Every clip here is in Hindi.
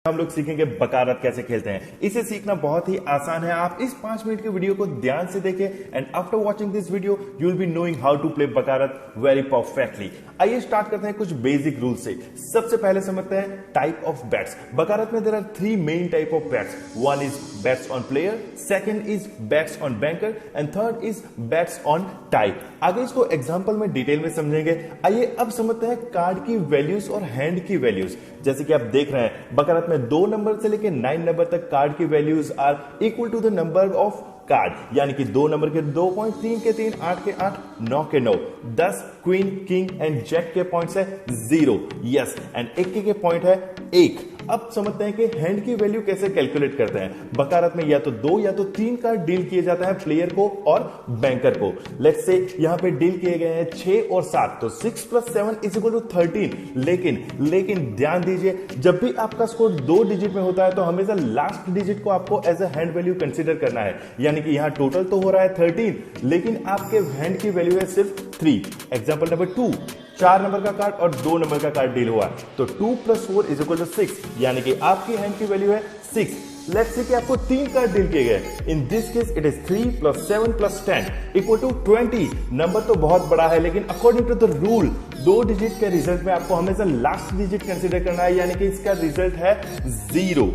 हम लोग सीखेंगे बकारत कैसे खेलते हैं। इसे सीखना बहुत ही आसान है। आप इस 5 मिनट के वीडियो को ध्यान से देखें and after watching this video you will be knowing how to play baccarat very perfectly. आइए स्टार्ट करते हैं कुछ बेसिक रूल से। सबसे पहले समझते हैं टाइप ऑफ बैट्स। बकारत में there are 3 main type of bets. One is bets on player, second is bets on banker and third is bets on tie. आगे इसको एग्जांपल में डिटेल में समझेंगे। आइए अब समझते हैं कार्ड की वैल्यूज और हैंड की वैल्यूज। जैसे कि आप देख रहे हैं बकारत में 2 नंबर से लेकर 9 नंबर तक कार्ड की values are equal to the number of card, यानी कि 2 नंबर के 2 पॉइंट, 3 के 3, 8 के 8, 9 के 9, 10 क्वीन किंग एंड जैक के पॉइंट्स है 0, यस, एंड 1 के पॉइंट है 1। अब समझते हैं कि हैंड की वैल्यू कैसे कैलकुलेट करते हैं। बकारत में या तो 2 या तो 3 कार्ड डील किए जाते हैं प्लेयर को और बैंकर को। लेट्स से यहां पे डील किए गए हैं 6 और 7, तो 6 + 7 = 13। लेकिन ध्यान दीजिए, जब भी आपका स्कोर 2 डिजिट में होता है तो हमेशा लास्ट डिजिट को आपको as a hand value consider करना है। यानी कि यहां टोटल तो हो रहा है 13, लेकिन आपके हैंड की वैल्यू है सिर्फ 3। एग्जांपल नंबर 2, 4 नंबर का कार्ड और 2 नंबर का कार्ड डील हुआ, तो 2 + 4 = 6, यानी कि आपकी हैंड की वैल्यू है 6। लेट्स से कि आपको 3 कार्ड डील किए गए। In this case it is 3 + 7 + 10 = 20। Number तो बहुत बड़ा है, लेकिन according to the rule 2 digit के रिजल्ट में आपको हमेशा लास्ट डिजिट कंसीडर करना है, यानी कि इसका रिजल्ट है 0।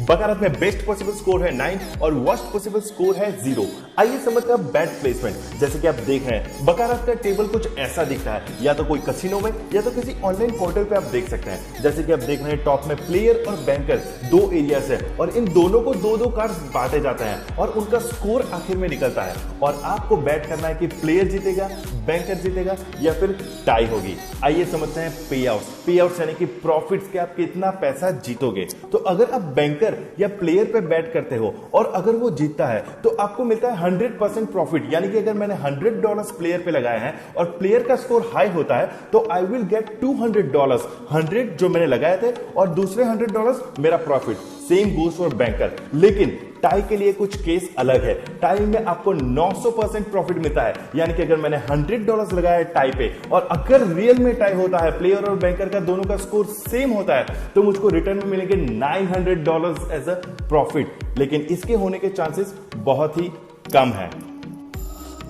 बकारत में बेस्ट पॉसिबल स्कोर है 9 और वर्स्ट पॉसिबल स्कोर है 0। आइए समझते हैं बैट प्लेसमेंट। जैसे कि आप देख रहे हैं बकारत का टेबल कुछ ऐसा दिखता है, या तो कोई कसिनो में या तो किसी ऑनलाइन पोर्टल पे आप देख सकते हैं। जैसे कि आप देख रहे हैं टॉप में प्लेयर और बैंकर 2 एरियाज है और इन दोनों को 2-2 कार्ड्स बांटे जाते हैं और उनका स्कोर आखिर में निकलता है और आपको बैट करना है कि प्लेयर जीतेगा, बैंकर जीतेगा या फिर टाई होगी। आइए समझते हैं पे आउट्स यानी कि प्रॉफिट्स के आप कितना पैसा जीतोगे। तो अगर आप बैंकर या प्लेयर पे बैट करते हो और अगर वो जीतता है तो आपको मिलता है 100% प्रॉफिट, यानी कि अगर मैंने $100 प्लेयर पे लगाए हैं और प्लेयर का स्कोर हाई होता है तो आई विल गेट $200, 100 जो मैंने लगाए थे और दूसरे $100 मेरा profit. Same goes for banker. लेकिन टाई के लिए कुछ केस अलग है। टाई में आपको 900% प्रॉफिट मिलता है, यानी कि अगर मैंने $100 लगाया है टाई पे और अगर रियल में टाई होता है, प्लेयर और बैंकर का दोनों का स्कोर सेम होता है, तो मुझको रिटर्न में मिलेंगे $900 एज अ प्रॉफिट। लेकिन इसके होने के चांसेस बहुत ही कम है।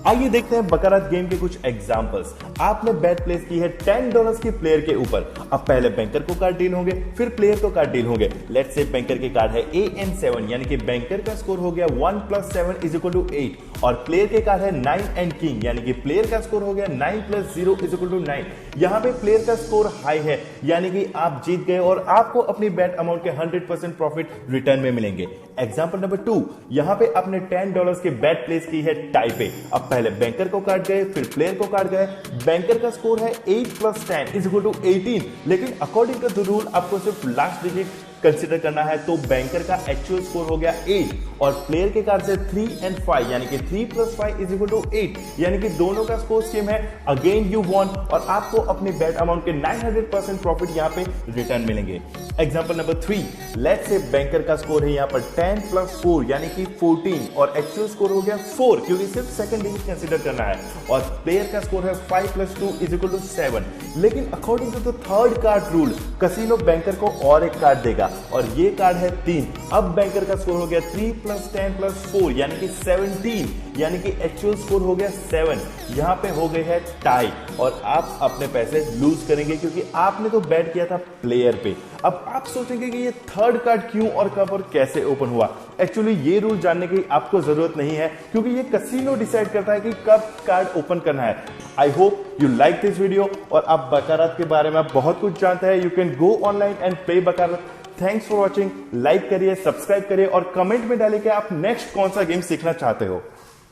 आइए देखते हैं बकारत गेम के कुछ एग्जांपल्स। आपने बैट प्लेस की है $10 की प्लेयर के ऊपर। अब पहले बैंकर को कार्ड डील होंगे, फिर प्लेयर को कार्ड डील होंगे। लेट्स से बैंकर के कार्ड है AN7, यानी कि बैंकर का स्कोर हो गया 1 + 7 = 8 और प्लेयर के कार्ड है 9 एंड किंग, यानी कि प्लेयर का स्कोर हो गया 9 + 0 = 9। यहां पे प्लेयर का स्कोर हाई है, यानी कि आप जीत गए और आपको अपनी बैट अमाउंट के 100% प्रॉफिट रिटर्न में मिलेंगे। एग्जांपल नंबर 2, यहां पे आपने $10 की बैट प्लेस की है टाई पे। अब पहले बैंकर को काट गए, फिर प्लेयर को काट गए। बैंकर का स्कोर है 8 + 10 = 18, लेकिन अकॉर्डिंग टू द रूल आपको सिर्फ लास्ट डिजिट कंसीडर करना है, तो बैंकर का एक्चुअल स्कोर हो गया 8 और प्लेयर के कार्ड से 3 एंड 5, यानी कि 3 + 5 = 8, यानी कि दोनों का स्कोर सेम है। अगेन यू वॉन और आपको अपनी बैट अमाउंट के 900% प्रॉफिट यहां पे रिटर्न मिलेंगे। Example number 3, let's say banker का स्कोर है यहां पर 10 + 4, यानी कि 14 और एक्चुअल स्कोर हो गया 4, क्योंकि सिर्फ सेकंड डिजिट कंसीडर करना है, और प्लेयर का स्कोर है 5 + 2 = 7। लेकिन according to the third card rule casino banker को और एक कार्ड देगा और ये कार्ड है 3। अब बैंकर का स्कोर हो गया 3 + 10 + 4, यानी कि 17, यानी कि एक्चुअल स्कोर हो गया 7। यहां पे हो गई है टाई और आप अपने पैसे लूज करेंगे क्योंकि आपने तो बैट किया था प्लेयर पे। अब आप सोचेंगे कि ये थर्ड कार्ड क्यों और कब और कैसे ओपन हुआ। एक्चुअली ये रूल जानने की आपको जरूरत नहीं है, क्योंकि ये कसिनो डिसाइड करता है कि कब कार्ड ओपन करना है। I hope you like this video और आप बकारत के बारे में बहुत कुछ जानते हैं। You can go online and play baccarat. Thanks for watching. Like करिए, सब्सक्राइब करिए और कमेंट में डालिए कि आप नेक्स्ट कौन सा गेम सीखना चाहते हो।